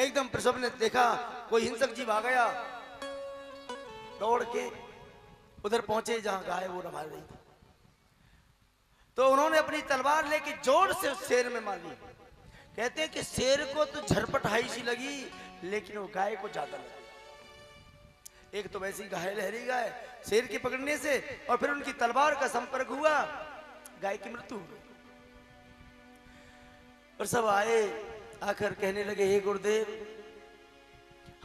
एकदम प्रसव ने देखा कोई हिंसक जीव आ गया, दौड़ के उधर पहुंचे जहां गाय वो रमाल रही थी। तो उन्होंने अपनी तलवार लेके जोर से उस शेर में मार दी। कहते हैं कि शेर को तो झरपटाई सी लगी, लेकिन वो गाय को ज्यादा लगी। एक तो वैसी घायल लहरी गाय शेर के पकड़ने से, और फिर उनकी तलवार का संपर्क हुआ, गाय की मृत्यु हो गई। और सब आए, आकर कहने लगे, हे गुरुदेव,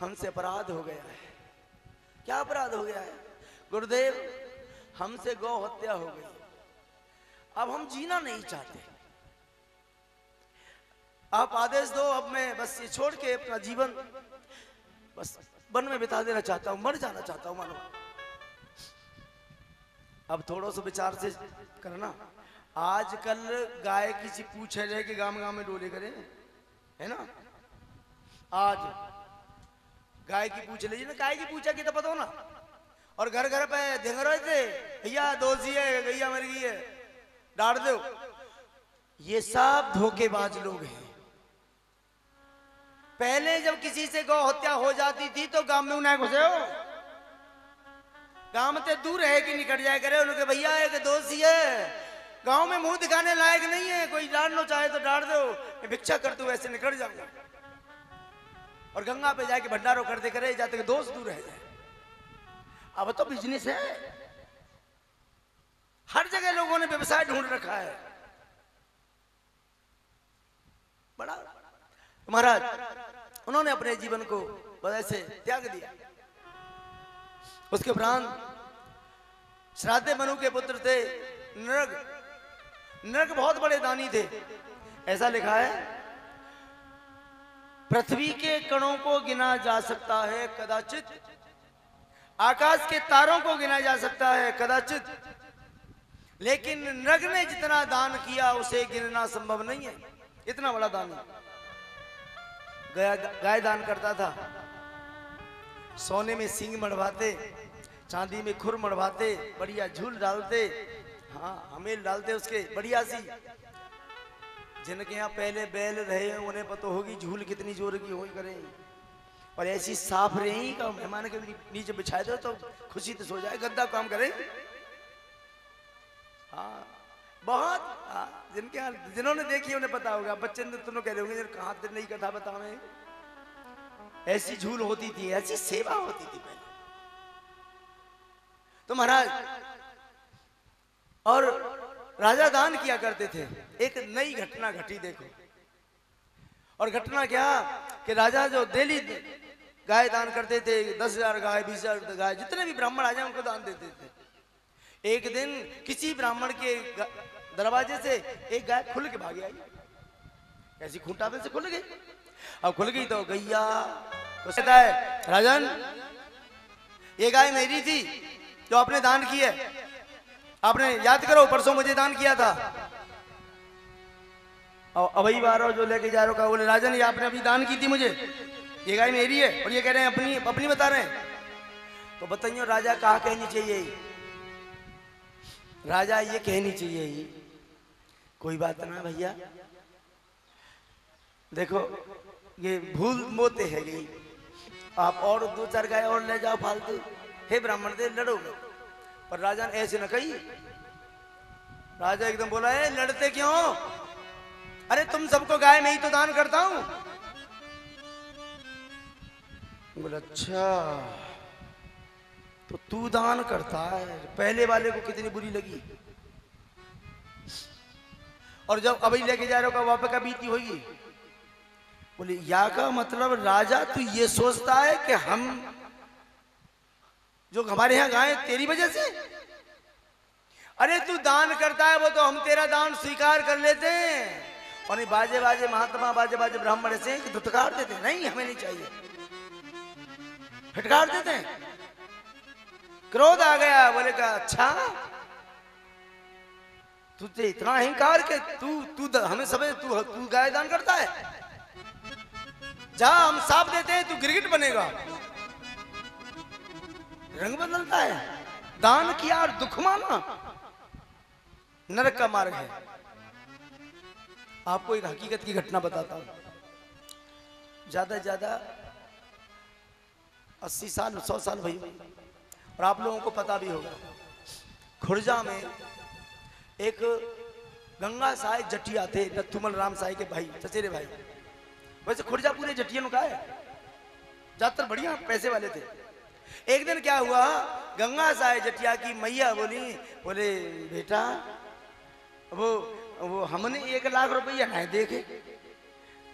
हमसे अपराध हो गया है। क्या अपराध हो गया है? गुरुदेव, हमसे गौ हत्या हो गई, अब हम जीना नहीं चाहते, आप आदेश दो, अब मैं बस ये छोड़ के अपना जीवन बस वन में बिता देना चाहता हूं, मर जाना चाहता हूं मानो। अब थोड़ा सा विचार से करना, आजकल गाय किसी पूछे जाए कि गांव गांव में डोले करें, है ना? आज गाय की पूछ लीजिए ना, गाय की पूछा की तो पता हो ना, और घर घर पे देंग रहे थे, भैया दोषी है, गैया मर गई है, डांट दो। ये सब धोखेबाज लोग हैं। पहले जब किसी से गौ हत्या हो जाती थी तो गांव में उन्हें घुसे हो, गांव से दूर है कि निकट जाए करे, उनके भैया एक दोषी है, गांव में मुंह दिखाने लायक नहीं है, कोई डांटना चाहे तो डांट दो, भिक्षा कर दो, ऐसे निकट जाऊंगा। और गंगा पे जाके भंडारों करते करे जाते दोस्त दूर रह जाए। अब तो बिजनेस है, हर जगह लोगों ने व्यवसाय ढूंढ रखा है बड़ा। महाराज उन्होंने अपने जीवन को वैसे त्याग दिया। उसके उपरांत श्राद्ध मनु के पुत्र थे नृग। नृग बहुत बड़े दानी थे। ऐसा लिखा है, पृथ्वी के कणों को गिना जा सकता है कदाचित, आकाश के तारों को गिना जा सकता है कदाचित, लेकिन नृग ने जितना दान किया उसे गिनना संभव नहीं है। इतना बड़ा दान गाय दान करता था। सोने में सींग मड़वाते, चांदी में खुर मड़वाते, बढ़िया झूल डालते, हाँ हमेल डालते उसके बढ़िया सी। जिनके यहाँ पहले बैल रहे हैं उन्हें पता होगी झूल कितनी जोर की हो करे। और ऐसी साफ रही का मेहमान के नीचे बिछाए दो तो खुशी तो सो जाए, गद्दा काम करे। हाँ बहुत, जिनके यहाँ जिन्होंने देखी उन्हें पता होगा। बच्चे ने तुम कह रहे होंगे कहाँ दिन नहीं कथा बतावे। ऐसी झूल होती थी, ऐसी सेवा होती थी पहले तो महाराज। और राजा दान किया करते थे। एक नई घटना घटी देखो। और घटना क्या कि राजा जो डेली गाय दान करते थे, 10,000 गाय, 20,000 गाय, जितने भी ब्राह्मण आ जाए उनको दान देते थे। एक दिन किसी ब्राह्मण के दरवाजे से एक गाय खुल के भागी आई। ऐसी खूंटा में से खुल गई। अब खुल गई तो गैया तो कहता है, राजन ये गाय मेरी थी जो आपने दान की है, आपने याद करो परसों मुझे दान किया था। और अभी बार जो लेके जा रहा बोले, राजन ये आपने अभी दान की थी मुझे, ये गाय मेरी है, और ये कह रहे हैं अपनी अपनी बता रहे हैं। तो बताइए राजा कहा कहनी चाहिए? राजा ये कहनी चाहिए, कोई बात ना भैया, देखो ये भूल मोते है ये, आप और 2-4 गाय और ले जाओ फालतू, हे ब्राह्मण दे लड़ोगे। पर राजा ने ऐसे न कही। राजा एकदम बोला, है लड़ते क्यों? अरे तुम सबको गाय में ही तो दान करता हूं। बोला अच्छा तो तू दान करता है। पहले वाले को कितनी बुरी लगी। और जब अभी लेके जा रहे हो वहां पे का बीती होगी। बोले या का मतलब राजा तू ये सोचता है कि हम जो हमारे यहाँ गाय तेरी वजह से? अरे तू दान करता है वो तो हम तेरा दान स्वीकार कर लेते हैं। और नहीं बाजे बाजे महात्मा बाजे बाजे ब्राह्मण ऐसे कि धुतकार देते हैं, नहीं हमें नहीं चाहिए, फटकार देते हैं। क्रोध आ गया। बोले का अच्छा तुझे इतना अहंकार के तू हमें समझ तू गाय दान करता है? जा हम साफ देते हैं, तू गिरगिट बनेगा। रंग बदलता है। दान किया और दुख माना नरक का मार्ग है। आपको एक हकीकत की घटना बताता हूं। ज्यादा ज्यादा 80 साल 100 साल वही। और आप लोगों को पता भी होगा, खुर्जा में एक गंगा साई जटिया थे, नथुमल राम साई के भाई, चचेरे भाई। वैसे खुर्जा पूरे जटियों का है, ज्यादातर बढ़िया पैसे वाले थे। एक दिन क्या हुआ, गंगा साई जटिया की मैया बोले बेटा वो हमने 1 लाख रुपया नहीं देखे,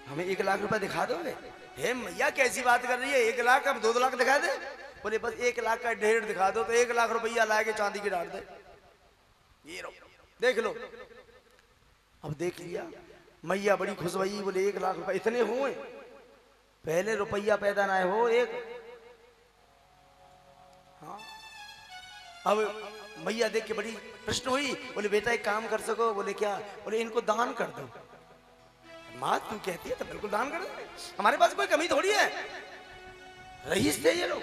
हमें 1 लाख रुपया दिखा दोगे? हे मैया कैसी बात कर रही है, 1 लाख अब 2 लाख दिखा दे? बोले बस 1 लाख का ढेर दिखा दो, तो 1 लाख रुपया ला के चांदी की डाल दे, ये रो देख लो। अब देख लिया, मैया बड़ी खुश भई, बोले 1 लाख रुपया इतने हुए, पहले रुपया पैदा ना हो एक। हाँ, अब मैया देख के बड़ी प्रश्न हुई, बोले बेटा एक काम कर सको? बोले क्या? बोले इनको दान कर दो। माँ तू कहती है तो बिल्कुल दान कर दो, हमारे पास कोई कमी थोड़ी है, रईस थे ये लोग।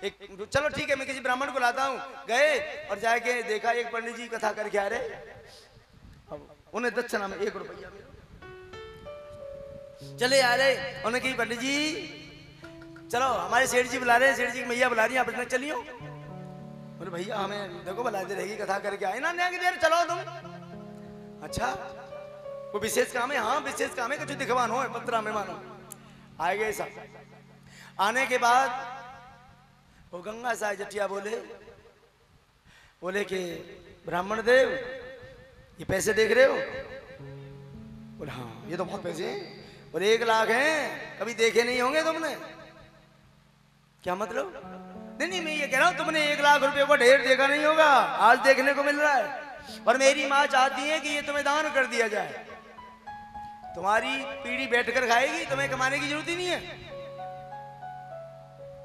एक चलो ठीक है, मैं किसी ब्राह्मण को लाता हूँ। गए और जाके देखा एक पंडित जी कथा करके आ रहे, अब उन्हें दक्षिणा में 1 रुपया चले आ रहे। उन्होंने कही पंडित जी चलो हमारे सेठ जी बुला रहे हैं, सेठ जी की मैया बुला रही है, आप इतना चलियो। बोले भैया हमें देखो बुलाते रहेगी, कथा करके आए ना देर चलो तुम। अच्छा वो विशेष काम है? हाँ विशेष काम है, कुछ दिखवान हो 15 में मानो। आए गए सब, आने के बाद वो गंगा साई जटिया बोले कि ब्राह्मण देव ये पैसे देख रहे हो? बोले हाँ ये तो बहुत पैसे हैं। बोले 1 लाख हैं, कभी देखे नहीं होंगे तुमने? क्या मतलब? नहीं मैं ये कह रहा हूं तुमने 1 लाख रुपए को ढेर देखा नहीं होगा, आज देखने को मिल रहा है। और मेरी माँ चाहती है कि ये तुम्हें दान कर दिया जाए, तुम्हारी पीढ़ी बैठकर खाएगी, तुम्हें कमाने की जरूरत ही नहीं है।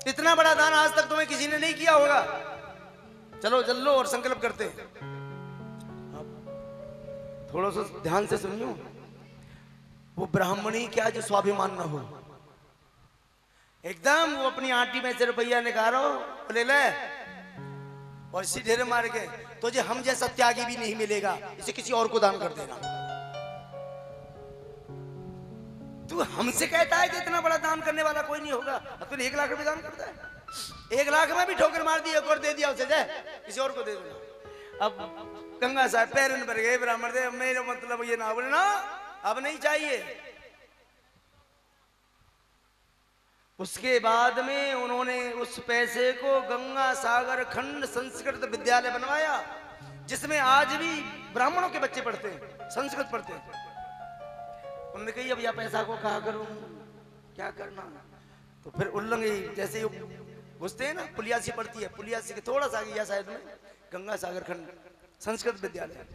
इतना बड़ा दान आज तक तुम्हें किसी ने नहीं किया होगा, चलो चल लो और संकल्प करते हैं। थोड़ा सा ध्यान से सुनियो, वो ब्राह्मणी क्या जो स्वाभिमान न हो, एकदम वो अपनी आंटी में से रुपया निकालो, ले ले और इसी ढेर मार के, तुझे हम जैसा त्यागी भी नहीं मिलेगा, इसे किसी और को दान कर देना। तू हमसे कहता है कि इतना बड़ा दान करने वाला कोई नहीं होगा, अब तूने 1 लाख रुपए दान करता है? 1 लाख में भी ठोकर मार दी, एक और दे दिया उसे, जाए किसी और को दे देना। अब गंगा साहब पैरन पर गए, ब्राह्मण दे मेरा मतलब ये ना बोले ना, अब नहीं चाहिए। उसके बाद में उन्होंने उस पैसे को गंगा सागर खंड संस्कृत विद्यालय बनवाया, जिसमें आज भी ब्राह्मणों के बच्चे पढ़ते हैं, संस्कृत पढ़ते हैं। उन्होंने कही अब यह पैसा को कहा करूं, क्या करना? तो फिर उल्लंघ जैसे घुसते हैं ना, पुलियासी पढ़ती है, पुलियासी के थोड़ा सा आगे साइड में गंगा सागर खंड संस्कृत विद्यालय,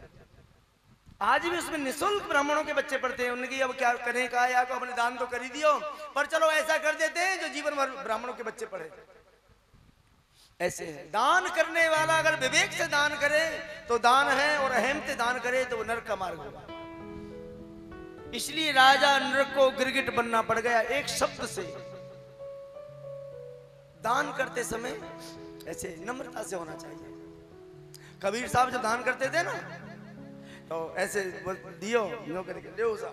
आज भी उसमें निःशुल्क ब्राह्मणों के बच्चे पढ़ते हैं। उन्होंने अब क्या करें, कहा या को अपने दान तो कर ही दियो, पर चलो ऐसा कर देते हैं जो जीवन भर ब्राह्मणों के बच्चे पढ़े। ऐसे है, दान करने वाला अगर विवेक से दान करे तो दान है, और अहम से दान करे तो वो नरक का मार्ग होगा। इसलिए राजा नरक को गिरगिट बनना पड़ गया एक शब्द से। दान करते समय ऐसे नम्रता से होना चाहिए। कबीर साहब जब दान करते थे ना, तो ऐसे दियो नो करके ले सा।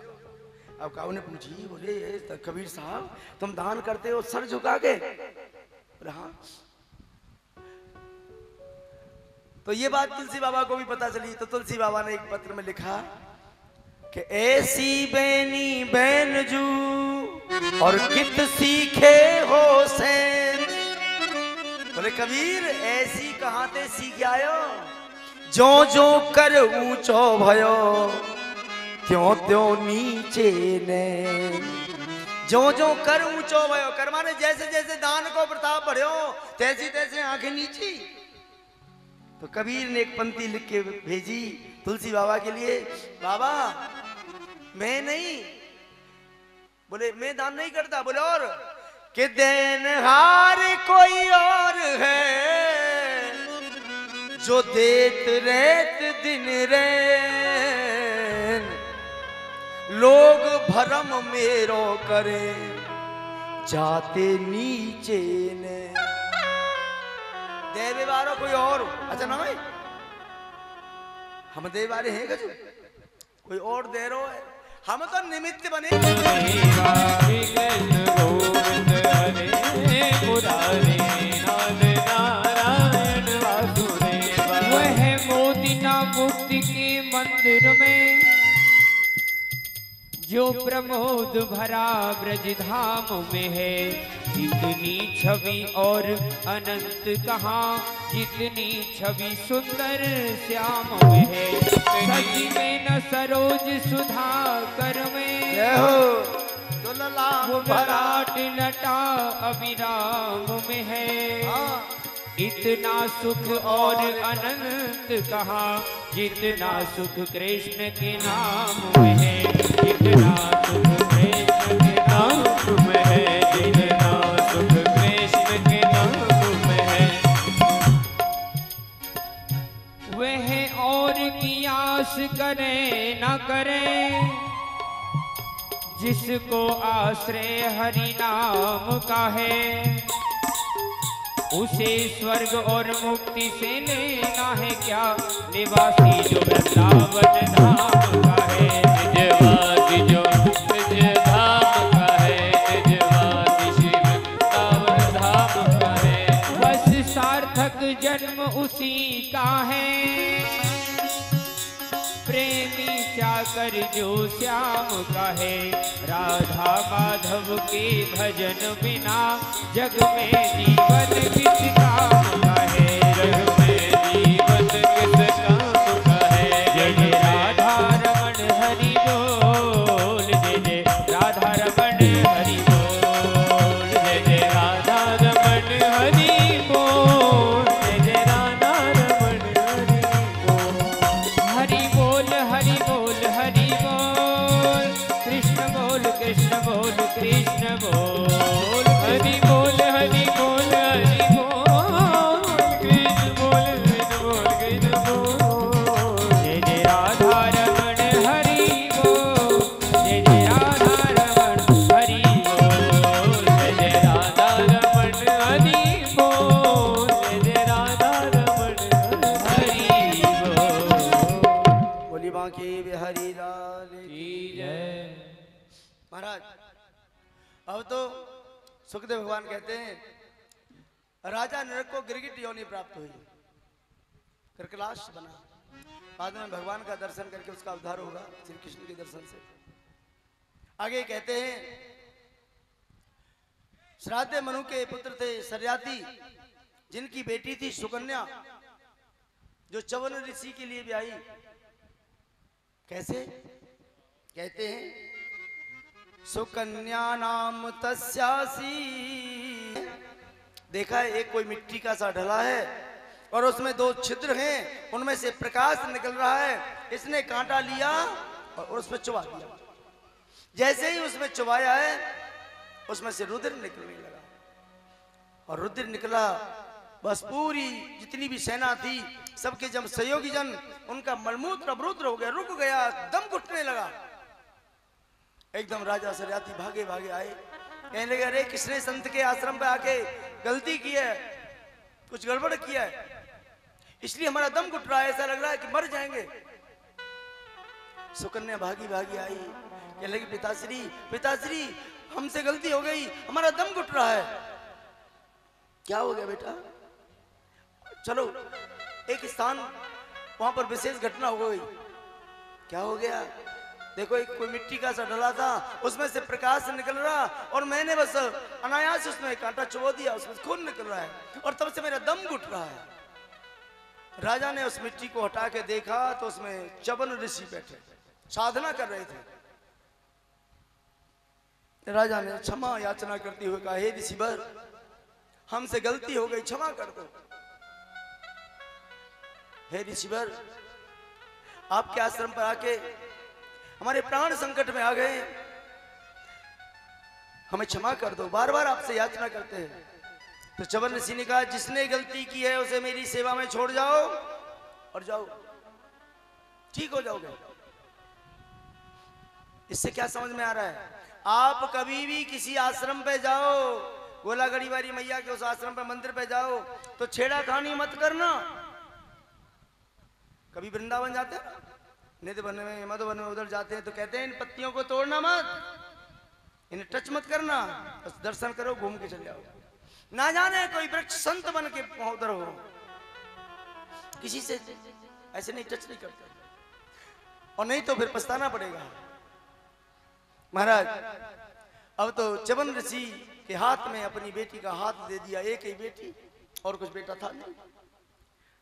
अब काऊ ने पूछी, बोले तो कबीर साहब तुम दान करते हो सर झुका के? बोले हाँ। तो ये बात तुलसी बाबा को भी पता चली, तो तुलसी बाबा ने एक पत्र में लिखा कि ऐसी बैनी बैन जू और कित सीखे हो सैन। बोले कबीर ऐसी कहां ते सीख आयो, जो जो कर ऊंचो भयो त्यों त्यों नीचे ने। जो जो कर ऊंचो भयो, कर माने जैसे जैसे दान को प्रताप बढ़्यो तैसी तैसे आंखें नीची। तो कबीर ने एक पंक्ति लिख के भेजी तुलसी बाबा के लिए, बाबा मैं नहीं, बोले मैं दान नहीं करता, बोले और कि देनहार कोई और है जो देत रेत दिन रैन, लोग भरम मेरो करे जाते नीचे ने। देवे वारो कोई और, अच्छा ना भाई हम देव वाले हैं कजू, कोई और दे रो है, हम तो निमित्त बने। प्रमोद भरा ब्रज धाम में है, जितनी छवि और अनंत कहाँ, जितनी छवि सुंदर श्याम में है। सच में न सरोज सुधा कर में, वो भराट लटा अभिराम में है। इतना सुख और अनंत कहाँ, जितना सुख कृष्ण के नाम में है, जितना सुख कृष्ण के नाम में है, जितना सुख कृष्ण के नाम में है। वह और की आस करे न करे, जिसको आश्रय हरि नाम का है, उसे स्वर्ग और मुक्ति से लेना है क्या, निवासी जो वृंदावन धाम का है, निजवासी जो निज धाम का है, निजवासी श्री वृंदावन धाम का है। बस सार्थक जन्म उसी का है, प्रेमी चाकर जो श्याम का है। राधा माधव के भजन बिना जग में जीवन किस काम का है, जग में जीवन किस काम का है। जय जय राधा रमण हरि बोल, जय जय राधा रमण हरि बोल, जय जय राधा रमण हरि बोल, जय जय राधा रमण हरि बोल। हरि बोल हरि बोल, कृष्ण बोल कृष्ण बोल कृष्ण बोल, हरि बोल हरि बोल हरि बोल, कृष्ण बोल कृष्ण बोल कृष्ण बोल। जय जय राधा रमण हरि बोल, जय जय राधा रमण हरि बोल, जय जय राधा रमण हरि बोल, जय जय राधा रमण हरि बोल। बोली बांके बिहारी लाल की जय। महाराज अब तो सुखदेव भगवान कहते हैं, राजा नरक को गिरगिट योनि प्राप्त हुई, कृकलाश बना, बाद में भगवान का दर्शन करके उसका उद्धार होगा श्री कृष्ण के दर्शन से। आगे कहते हैं, श्राद्ध मनु के पुत्र थे सरियाती, जिनकी बेटी थी सुकन्या, जो च्यवन ऋषि के लिए भी आई। कैसे कहते हैं, सुकन्या नाम तस्यासी। देखा है एक कोई मिट्टी का सा ढला है और उसमें दो छिद्र हैं, उनमें से प्रकाश निकल रहा है। इसने कांटा लिया और उसमें चुबा दिया। जैसे ही उसमें चुबाया है, उसमें से रुधिर निकलने लगा और रुधिर निकला, बस पूरी जितनी भी सेना थी, सबके जब सहयोगी जन, उनका मलमूत्र अवरुद्ध हो गया, रुक गया, दम घुटने लगा। एकदम राजा सरियाती भागे भागे आए, कहने लगे, अरे किसने संत के आश्रम पे आके गलती की है, कुछ गड़बड़ किया है, इसलिए हमारा दम घुट रहा है, ऐसा लग रहा है कि मर जाएंगे। सुकन्या भागी भागी आई, कहने लगी, पिताश्री हमसे गलती हो गई, हमारा दम घुट रहा है। क्या हो गया बेटा? चलो एक स्थान, वहां पर विशेष घटना हो गई। क्या हो गया? देखो एक कोई मिट्टी का सा डला था, उसमें से प्रकाश निकल रहा और मैंने बस अनायास उसमें कांटा चुबो दिया, उसमें खून निकल रहा है और तब से मेरा दम घुट रहा है। राजा ने उस मिट्टी को हटा के देखा तो उसमें च्यवन ऋषि बैठे साधना कर रहे थे। राजा ने क्षमा याचना करते हुए कहा, हे ऋषिवर, हमसे गलती हो गई, क्षमा कर दो। हे ऋषिवर, आपके आश्रम पर आके हमारे प्राण संकट में आ गए, हमें क्षमा कर दो, बार बार आपसे याचना करते हैं। तो च्यवन ऋषि ने कहा, जिसने गलती की है उसे मेरी सेवा में छोड़ जाओ और जाओ, ठीक हो जाओगे। इससे क्या समझ में आ रहा है? आप कभी भी किसी आश्रम पे जाओ, गोलागढ़ी वाली मैया के उस आश्रम पे, मंदिर पे जाओ तो छेड़ाखानी मत करना। कभी वृंदावन जाते हैं, निधिवन में, मधुवन में, उधर जाते हैं तो कहते हैं इन पत्तियों को तोड़ना मत, इन्हें टच मत करना, बस दर्शन करो, घूम के चले जाओ। ना जाने कोई वृक्ष संत बन के उधर हो, किसी से ऐसे नहीं, टच नहीं करते, और नहीं तो फिर पछताना पड़ेगा। महाराज अब तो च्यवन ऋषि के हाथ में अपनी बेटी का हाथ दे दिया, एक ही बेटी और कुछ बेटा था नहीं,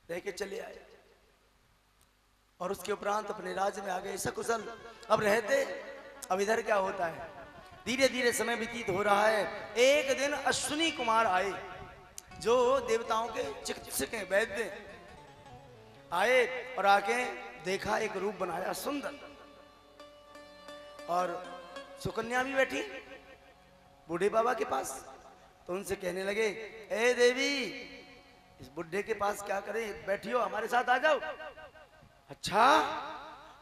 रह के चले आए और उसके उपरांत अपने राज्य में आ गए सकुशल। अब रहते, अब इधर क्या होता है, धीरे धीरे समय व्यतीत हो रहा है। एक दिन अश्विनी कुमार आए जो देवताओं के चिकित्सक हैं, वैद्य आए और आके देखा एक रूप बनाया सुंदर, और सुकन्या भी बैठी बूढ़े बाबा के पास। तो उनसे कहने लगे, ए देवी इस बुढ़े के पास क्या करें, बैठियो हमारे साथ आ जाओ। अच्छा,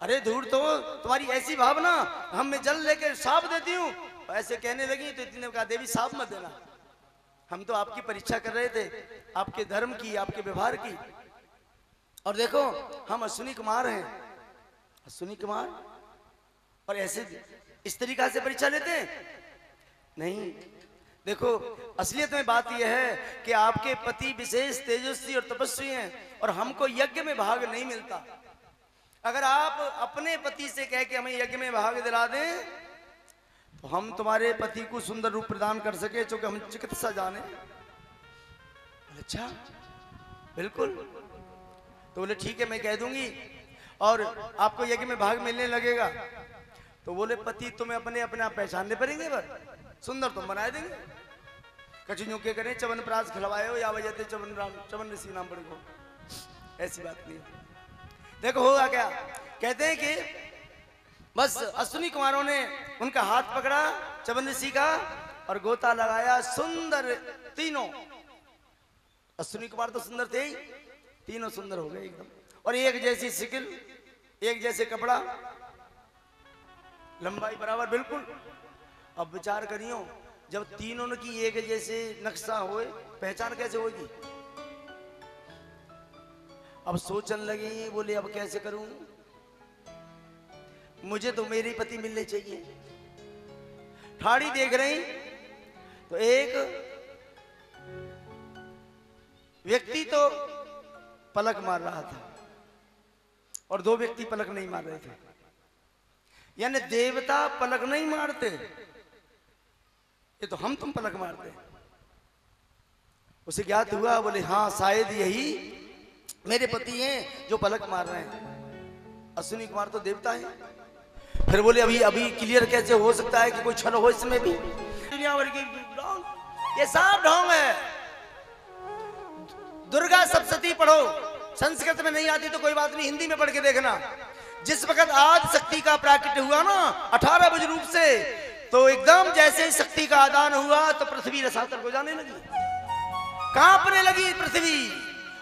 अरे दूर तो तुम्हारी ऐसी भावना, हम मैं जल लेकर साफ देती हूँ। ऐसे कहने लगी तो इतने कहा, देवी साफ मत देना, हम तो आपकी परीक्षा कर रहे थे, आपके धर्म की, आपके व्यवहार की। और देखो हम अश्विनी कुमार हैं, अश्विनी कुमार, और ऐसे इस तरीका से परीक्षा लेते हैं? नहीं, देखो असलियत में बात यह है कि आपके पति विशेष तेजस्वी और तपस्वी हैं और हमको यज्ञ में भाग नहीं मिलता। अगर आप अपने पति से कह के हमें यज्ञ में भाग दिला दें तो हम तुम्हारे पति को सुंदर रूप प्रदान कर सके, चूंकि हम चिकित्सा जाने। अच्छा बिल्कुल, तो बोले ठीक है मैं कह दूंगी और आपको यज्ञ में भाग मिलने लगेगा। तो बोले पति तुम्हें अपने अपने आप पहचानने पड़ेंगे, पर सुंदर तुम बना देंगे। कचुनियों के करें चवन प्रास खिलवाए हो या वजह चवन ऋषि नाम पड़े हो, ऐसी बात नहीं। देखो होगा क्या, कहते हैं कि बस अश्विनी कुमारों ने उनका हाथ पकड़ा चवन ऋषि का और गोता लगाया। सुंदर तीनों, अश्विनी कुमार तो सुंदर थे ही, तीनों सुंदर हो गए एकदम, और एक जैसी शिकिल, एक जैसे कपड़ा, लंबाई बराबर बिल्कुल। अब विचार करियो, जब तीनों की एक जैसे नक्शा होए, पहचान कैसे होगी? अब सोचने लगे, बोले अब कैसे करूं, मुझे तो मेरे पति मिलने चाहिए। ठाड़ी देख रही तो एक व्यक्ति तो पलक मार रहा था और दो व्यक्ति पलक नहीं मार रहे थे, यानी देवता पलक नहीं मारते, ये तो हम तुम पलक मारते। उसे ज्ञात हुआ, बोले हाँ शायद यही मेरे पति हैं जो पलक मार रहे हैं। अश्विनी कुमार तो देवता है। फिर बोले अभी अभी क्लियर कैसे हो सकता है कि कोई छल हो इसमें भी? दुनिया भर की ये सब ढोंग है। दुर्गा सप्तशती पढ़ो, संस्कृत में नहीं आती तो कोई बात नहीं, हिंदी में पढ़ के देखना। जिस वक्त आदि शक्ति का प्राकट्य हुआ ना 18 बज रूप से, तो एकदम जैसे शक्ति का आदान हुआ तो पृथ्वी रसातल को जाने लगी, कांपने लगी पृथ्वी,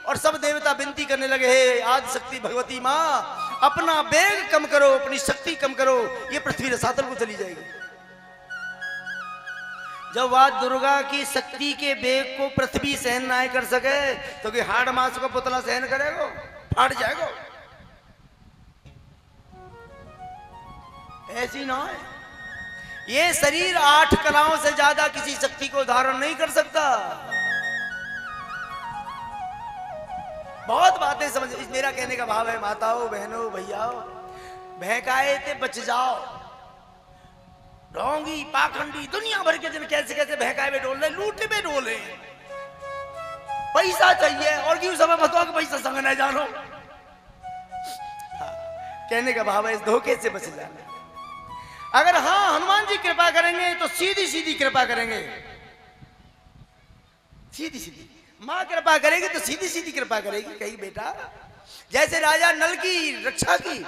और सब देवता विनती करने लगे, हे आदि शक्ति भगवती माँ अपना वेग कम करो, अपनी शक्ति कम करो, ये पृथ्वी रसातल को चली जाएगी। जब वह दुर्गा की शक्ति के वेग को पृथ्वी सहन ना कर सके तो कि हाड़ मांस को पुतला सहन करेगा, फाट जाएगा। ऐसी ना है, ये शरीर 8 कलाओं से ज्यादा किसी शक्ति को धारण नहीं कर सकता। बहुत बातें समझ, मेरा कहने का भाव है माताओं बहनों भैयाओं, बहकाए थे बच जाओ। ढोंगी पाखंडी दुनिया भर के जन कैसे कैसे बहकाए में डोल रहे, लूटे में डोले, पैसा चाहिए और क्यों समय बताओ कि पैसा संग न जानो। कहने का भाव है इस धोखे से बच जाना। अगर हाँ हनुमान जी कृपा करेंगे तो सीधी सीधी कृपा करेंगे, सीधी सीधी। माँ कृपा करेगी तो सीधी सीधी कृपा करेगी। कही बेटा जैसे राजा नल की रक्षा की,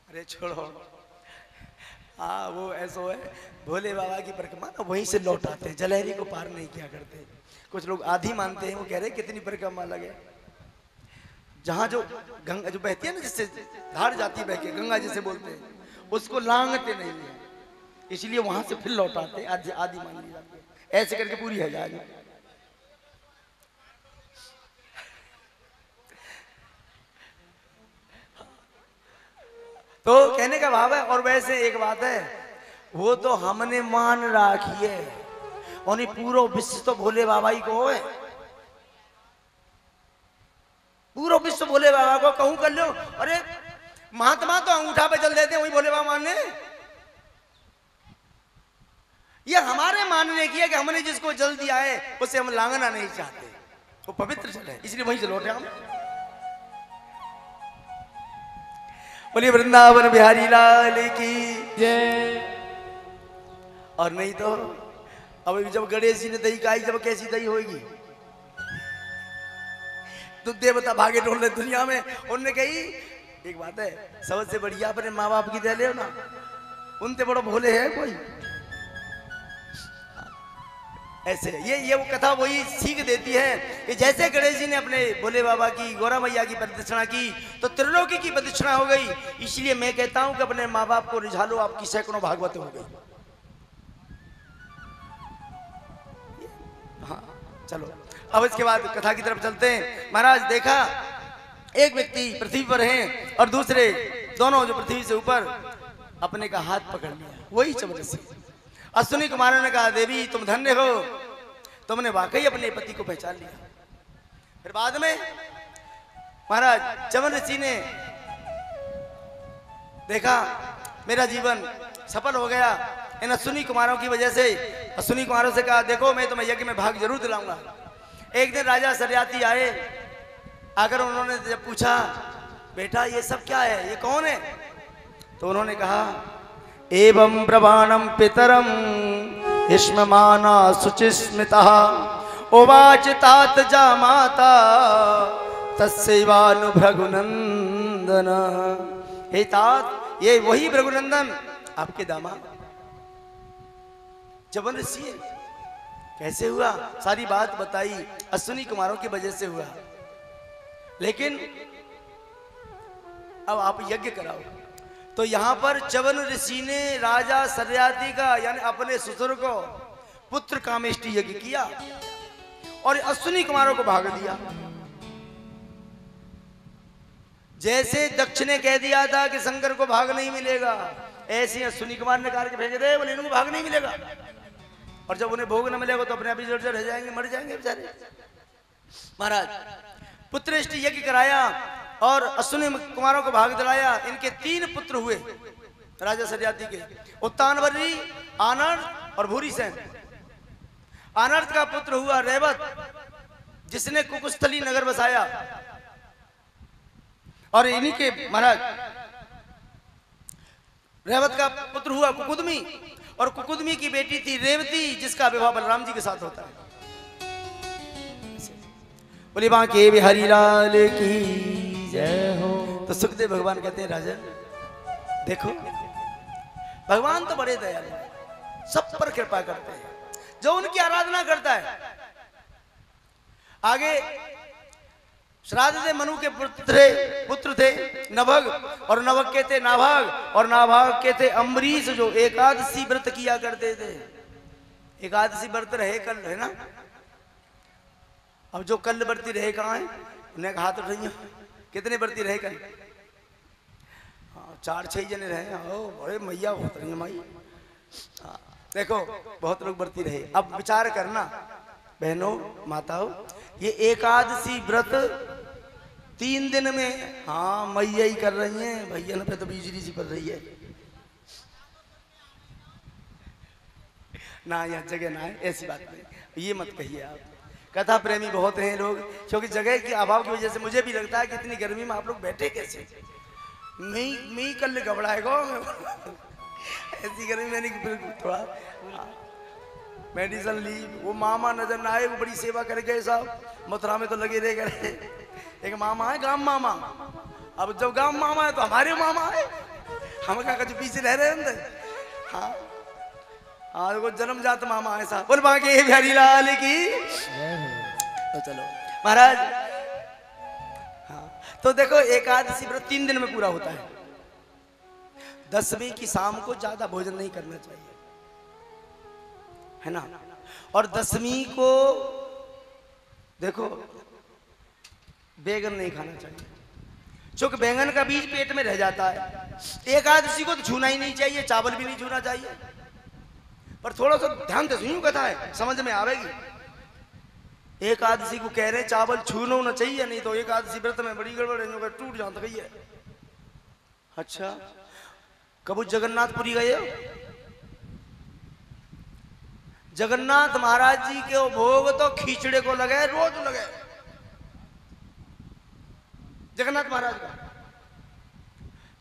अरे छोड़ो, हाँ वो ऐसा है, भोले बाबा की परिक्रमा ना वहीं से लौट आते हैं, जलहरी को पार नहीं किया करते। कुछ लोग आधी मानते हैं, वो कह रहे कितनी परिक्रमा लगे। जहां जो गंगा जो बहती है ना, जिससे धार जाती है बह के, गंगा जिसे बोलते हैं, उसको लांगते नहीं है, इसलिए वहां से फिर लौट आते हैं, आधी मान ली जाती है। ऐसे करके पूरी है जाएगी। तो कहने का भाव है। और वैसे एक बात है, वो तो हमने मान राखी है, और पूरा विश्व तो भोले बाबा ही को है, पूरा विश्व भोले बाबा को कहूं कर लो। अरे महात्मा तो अंगूठा पे जल देते हैं, वही भोले बाबा मानने। ये हमारे मानने की है कि हमने जिसको जल दिया है उसे हम लांघना नहीं चाहते, वो पवित्र जल है, इसलिए वहीं से लौटे हम। बोलिए वृंदावन बिहारी लाल की जय। और नहीं तो अब जब गणेश जी ने दही खाई, जब कैसी दही होगी? तो देवता भागे ढोल रहे दुनिया में। उनने कही एक बात है, सबसे बढ़िया अपने माँ बाप की दे ले ना, उनसे बड़ा भोले है कोई? ऐसे ये वो कथा वही सीख देती है कि जैसे गणेश जी ने अपने भोले बाबा की, गौरा मैया की प्रदक्षिणा की तो त्रिलोकी की प्रदक्षिणा हो गई। इसलिए मैं कहता हूं कि अपने माँ बाप को रिझा लो, आपकी सैकड़ों भागवत हो गई। हाँ चलो अब इसके बाद कथा की तरफ चलते हैं। महाराज देखा एक व्यक्ति पृथ्वी पर हैं और दूसरे दोनों जो पृथ्वी से ऊपर अपने का हाथ पकड़ लिया, वही चमरसी। अश्विनी कुमारों ने कहा देवी तुम धन्य हो, तुमने वाकई अपने पति को पहचान लिया। फिर बाद में महाराज चवन ऋषि ने देखा मेरा जीवन सफल हो गया इन अश्विनी कुमारों की वजह से। अश्विनी कुमारों से कहा देखो मैं तुम्हें यज्ञ में भाग जरूर दिलाऊंगा। एक दिन राजा सरियाती आए, आकर उन्होंने जब पूछा बेटा ये सब क्या है, ये कौन है? तो उन्होंने कहा एवं प्रवाणम पितरम इष्ममाना शुचिस्मिता उवाच तात जा माता तस्सैवानु भृगुनंदन। हे तात ये वही भृगुनंदन आपके दामाद चवन ऋषि है। कैसे हुआ? सारी बात बताई, अश्विनी कुमारों की वजह से हुआ। लेकिन अब आप यज्ञ कराओ। तो यहां पर चवन ऋषि ने राजा सरियाती का यानी अपने ससुर को पुत्र कामेष्टि यज्ञ किया और अश्विनी कुमारों को भाग दिया। जैसे दक्ष ने कह दिया था कि शंकर को भाग नहीं मिलेगा, ऐसे अश्विनी कुमार ने कार्य भेज दे बोले इनको भाग नहीं मिलेगा। और जब उन्हें भोग न मिलेगा तो अपने आप ही जड़ रह जाएंगे, मर जाएंगे बेचारे। महाराज पुत्रेष्टि यज्ञ कराया और अश्विनी कुमारों को भाग दिलाया। इनके 3 पुत्र हुए राजा सरियाती के, उत्तानवर्री, आनर्द और भूरिसेन। आनर्द का पुत्र हुआ रेवत जिसने कुकुस्थली नगर बसाया। और इन्हीं के महाराज रेवत का पुत्र हुआ कुकुदमी और कुकुदमी की बेटी थी रेवती जिसका विवाह बलराम जी के साथ होता है। बोले बांके बिहारी लाल की जय हो। तो सुखदेव भगवान कहते हैं राजन देखो भगवान तो बड़े दयालु हैं, सब पर कृपा करते हैं जो उनकी आराधना करता है। आगे श्राद्ध दे मनु के पुत्र थे नभग और नभग के थे नाभाग और नाभाग के थे अम्बरीश जो एकादशी व्रत किया करते थे। एकादशी व्रत रहे कल है ना, अब जो कल व्रती रहे कहाँ है? उन्हें कहा तो नहीं कितने व्रती रहे कल? हाँ 4-6 जने रहे। बड़े मैया बहुत रही माई। हाँ देखो बहुत लोग व्रती रहे। अब विचार करना बहनों माताओं, ये एकादशी व्रत 3 दिन में हाँ मैया ही कर रही हैं, भैया पे तो बिजली सी पड़ रही है ना, यहाँ जगह ना है, ऐसी बात नहीं, ये मत कहिए आप। कथा प्रेमी बहुत हैं लोग, क्योंकि जगह के अभाव की वजह से मुझे भी लगता है कि इतनी गर्मी में आप लोग बैठे कैसे। मैं कल घबराएगा ऐसी गर्मी मैंने थोड़ा मेडिसिन ली। वो मामा नजर ना आए, वो बड़ी सेवा कर गए साहब, मथुरा में तो लगे रह गए। एक मामा है गांव मामा, अब जब गांव मामा है तो हमारे मामा है, हम क्या कुछ पीछे रह रहे हैं। हाँ हाँ वो जन्मजात मामा है साहब। बोल बांके बिहारी लाल की। तो चलो महाराज हाँ तो देखो एकादशी व्रत 3 दिन में पूरा होता है। 10वीं की शाम को ज्यादा भोजन नहीं करना चाहिए है ना, और 10वीं को देखो बैगन नहीं खाना चाहिए क्योंकि बैंगन का बीज पेट में रह जाता है। एकादशी को तो छूना ही नहीं चाहिए, चावल भी नहीं छूना चाहिए। पर थोड़ा सा ध्यान से सुनियो कथा है, समझ में आवेगी। एकादशी को कह रहे चावल छूना ना चाहिए, नहीं तो एकादशी व्रत में बड़ी गड़बड़ है, टूट जाता है। अच्छा, कबू जगन्नाथपुरी गए हो? जगन्नाथ महाराज जी के भोग तो खींचड़े को लगे, रोज लगे। जगन्नाथ महाराज का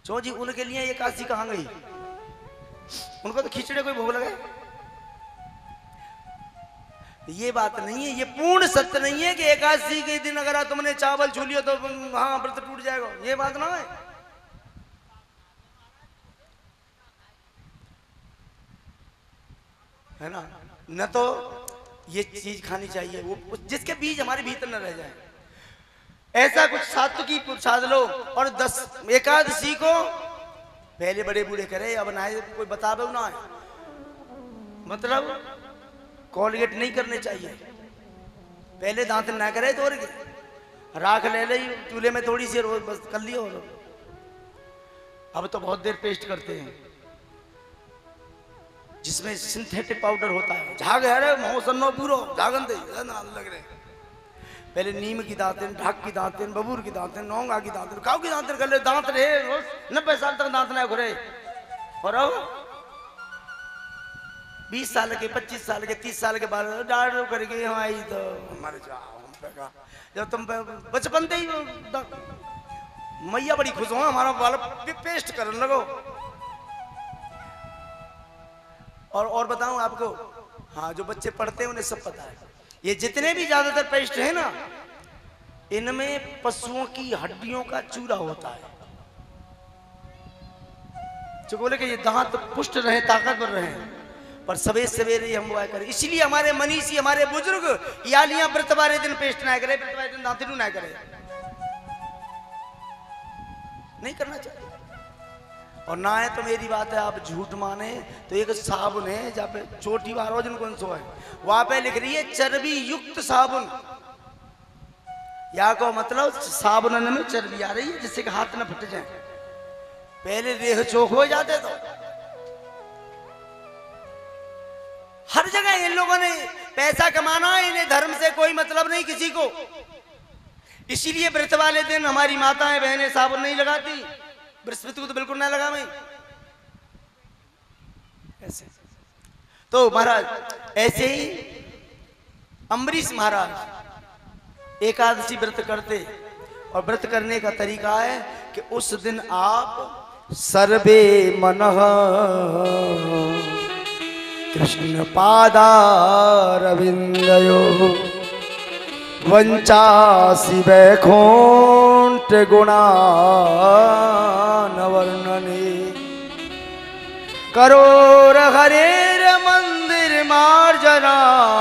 चो जी, उनके लिए एकादशी कहां गई? उनको तो खींचड़े को भोग लगे। ये बात नहीं है, ये पूर्ण सत्य नहीं है कि एकादशी के दिन अगर तुमने चावल छू लिया तो हाँ व्रत टूट जाएगा। ये बात ना है ना। न तो ये चीज खानी चाहिए वो जिसके बीज हमारे भीतर न रह जाए। ऐसा कुछ सात्विकी प्रसाद लो और 10 एकादशी को पहले बड़े बूढ़े करे, अब ना कोई बतावे ना है। मतलब कॉलगेट नहीं करने चाहिए, पहले दांत ना करे तो राख ले ले चूल्हे में थोड़ी सी रोज बस कर लियो। अब तो बहुत देर पेस्ट करते हैं जिसमें सिंथेटिक पाउडर होता है। झाग है मौसम पूरो झागन दे लग रहे। पहले नीम की दांतन, ढाक की दांतन, बबूर की दांतन, नौंगा की दांतन, काऊ की दांतन कर ले। दांत रहे रोज 90 साल तक दांत ना घुरे। और अब 20 साल के, 25 साल के, 30 साल के बाद डाढ़ करके आई तो मर जाओ। जब तुम बचपन से ही मैया बड़ी खुश हो हमारा बाल पेस्ट करने लगो। और बताऊं आपको, हाँ जो बच्चे पढ़ते हैं उन्हें सब पता है। ये जितने भी ज्यादातर पेस्ट है ना, इनमें पशुओं की हड्डियों का चूरा होता है जो बोले कि ये दांत पुष्ट रहे, ताकतवर रहे। पर सवेरे सवेरे हम वो करें। इसलिए हमारे मनीषी, हमारे बुजुर्ग यालियां व्रत वाले दिन पेस्ट ना करे, व्रत वाले दिन दांतनु ना करे। नहीं करना चाहिए। और ना है तो मेरी बात है, आप झूठ माने तो एक साबुन है जहाँ पे चोटी वारोजन कौन सो है, वहां पे लिख रही है चर्बी युक्त साबुन। या को मतलब साबुन में चर्बी आ रही है जिससे कि हाथ न फट जाए। पहले रेह चोख हो जाते तो हर जगह इन लोगों ने पैसा कमाना है, इन्हें धर्म से कोई मतलब नहीं किसी को। इसीलिए व्रत वाले दिन हमारी माताएं बहनें साबुन नहीं लगाती, बृहस्पति को तो बिल्कुल ना लगा मैं ऐसे। तो महाराज ऐसे ही अम्बरीश महाराज एकादशी व्रत करते। और व्रत करने का तरीका है कि उस दिन आप सर्वे मनः कृष्ण पादारविंदयो वंचासी वैकुंठ गुणान वर्णने करोर हरेर मंदिर मार्जनादिषु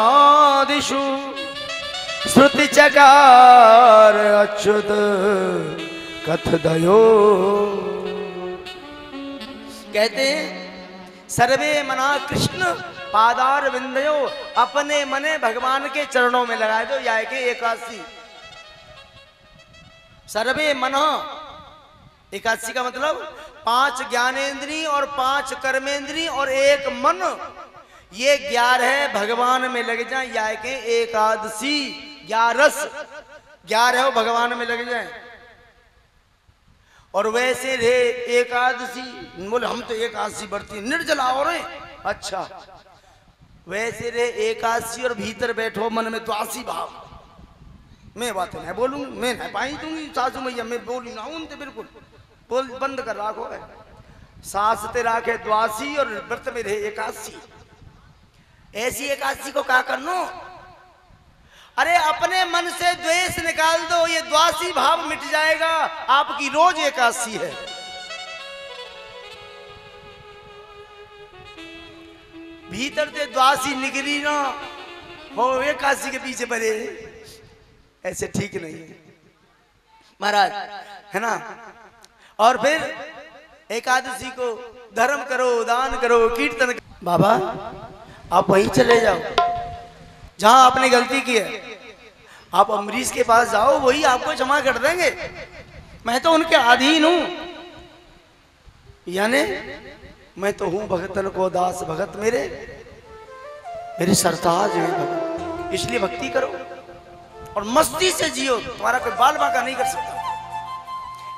श्रुति चकार अच्युत कथदयो। कहते हैं सर्वे मना कृष्ण पादार विंदयो, अपने मने भगवान के चरणों में लगाए दो। या के एकादशी सर्वे मना, एकादशी का मतलब 5 ज्ञानेंद्री और 5 कर्मेंद्री और 1 मन, ये 11 भगवान में लग जाए। या के एकादशी 11 हो भगवान में लग जाए। और वैसे रे एकादशी बोले हम तो एकादशी बढ़ती निर्जला हो रहे। अच्छा वैसे रे एकादशी और भीतर बैठो मन में द्वासी भाव। मैं बात नहीं बोलूंगी, मैं नहीं पाई दूंगी सासू मैया, मैं बोली ना उनसे बिल्कुल बोल बंद कर रखो है। सास ते राखे द्वासी और व्रत में रहे एकादशी। ऐसी एकादशी को क्या करनो? अरे अपने मन से द्वेष निकाल दो, ये द्वासी भाव मिट जाएगा। आपकी रोज एकादशी है। भीतर से द्वासी निकली ना हो एकादशी के पीछे पड़े, ऐसे ठीक नहीं है महाराज, है ना। और फिर एकादशी को धर्म करो, दान करो, कीर्तन करो। बाबा आप वहीं चले जाओ जहां आपने गलती की है। आप अम्बरीश के पास जाओ, वही आपको क्षमा कर देंगे। मैं तो उनके अधीन हूं, यानी मैं तो हूं भगतन को दास भगत मेरे सरताज है भगत। इसलिए भक्ति करो और मस्ती से जियो, तुम्हारा कोई बाल बांका नहीं कर सकता।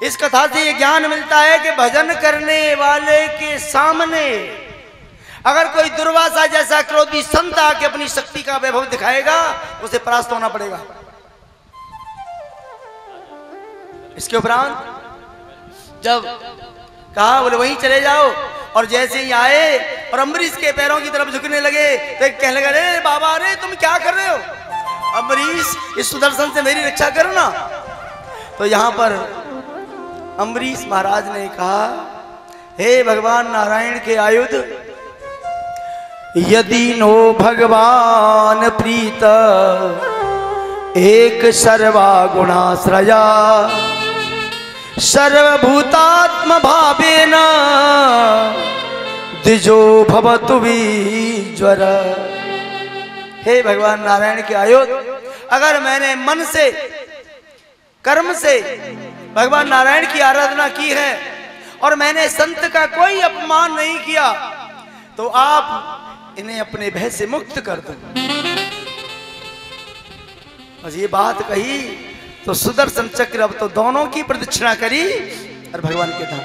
इस कथा से ये ज्ञान मिलता है कि भजन करने वाले के सामने अगर कोई दुर्वासा जैसा क्रोधी संत आके अपनी शक्ति का वैभव दिखाएगा, उसे परास्त होना पड़ेगा। इसके उपरांत जब कहा, बोले वहीं चले जाओ, और जैसे ही आए और अम्बरीश के पैरों की तरफ झुकने लगे तो कहने लगा, अरे बाबा, अरे तुम क्या कर रहे हो? अम्बरीश, इस सुदर्शन से मेरी रक्षा करना। तो यहां पर अम्बरीश महाराज ने कहा, हे भगवान नारायण के आयुध, यदि नो भगवान प्रीत एक सर्वा गुणाश्रया सर्वभूतात्म भावेन द्विजो भवतु विज्वर। हे भगवान नारायण के आयुध, अगर मैंने मन से कर्म से भगवान नारायण की आराधना की है और मैंने संत का कोई अपमान नहीं किया, तो आप इन्हें अपने भय से मुक्त कर दो। बस ये बात कही तो सुदर्शन चक्र अब तो दोनों की प्रदक्षिणा करी और भगवान के धाम।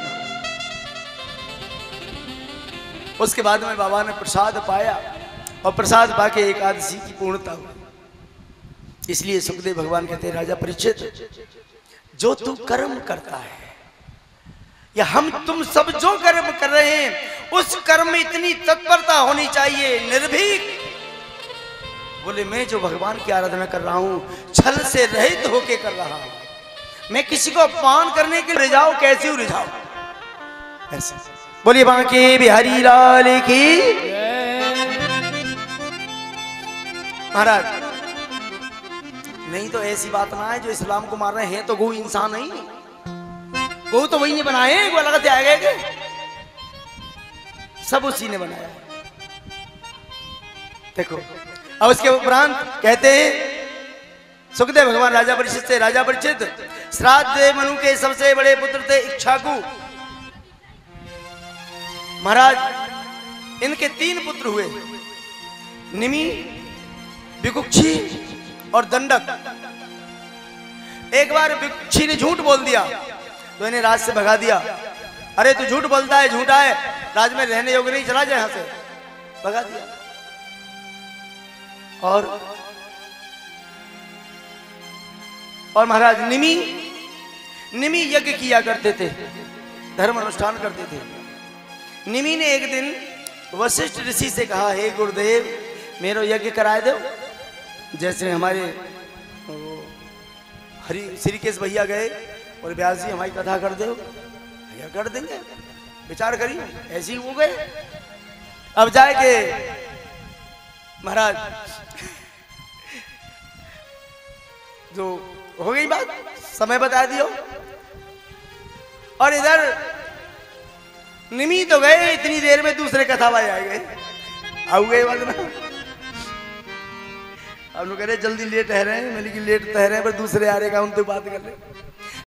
उसके बाद में बाबा ने प्रसाद पाया और प्रसाद पाके एकादशी की पूर्णता हुई। इसलिए सुखदेव भगवान कहते हैं, राजा परीक्षित, जो तू कर्म करता है या हम तुम सब जो कर्म कर रहे हैं, उस कर्म में इतनी तत्परता होनी चाहिए, निर्भीक। बोले, मैं जो भगवान की आराधना कर रहा हूं छल से रहित होके कर रहा हूं। मैं किसी को अपमान करने के लिए रिझाऊं, कैसे हूं रिझाऊं? ऐसे बोलिए बांके बिहारी लाल की। महाराज, नहीं तो ऐसी बात ना है जो इस्लाम को मार रहे हैं तो गौ इंसान नहीं, गौ तो वही ने बनाए, गौ अलग से आएगा क्या? सब उसी ने बनाया। देखो, अब उसके उपरांत कहते हैं सुखदेव भगवान राजा परीक्षित से, राजा परीक्षित, श्राद्ध मनु के सबसे बड़े पुत्र थे इक्ष्वाकु महाराज। इनके 3 पुत्र हुए, निमि, विकुक्षी और दंडक। एक बार विकुक्षी ने झूठ बोल दिया तो इन्हें राज से भगा दिया। अरे तू झूठ बोलता है, झूठा है, राज में रहने योग्य नहीं, चला जाए यहां से, भगा दिया। और महाराज निमि यज्ञ किया करते थे, धर्म अनुष्ठान करते थे। निमि ने एक दिन वशिष्ठ ऋषि से कहा, हे गुरुदेव, मेरा यज्ञ कराए दो। जैसे हमारे हरि श्रीकेश भैया गए और व्यास जी हमारी कथा कर दो, भैया कर देंगे, विचार करिए, ऐसे ही हो गए। अब जाए के महाराज जो हो गई बात, समय बता दियो। और इधर निमि तो गए, इतनी देर में दूसरे कथा भाई आ गए, आओ गए वरना। अब लोग कह रहे जल्दी लेट है रहे हैं, मैंने कि लेट तो है रहे पर दूसरे आ रहे का उनसे बात कर ले।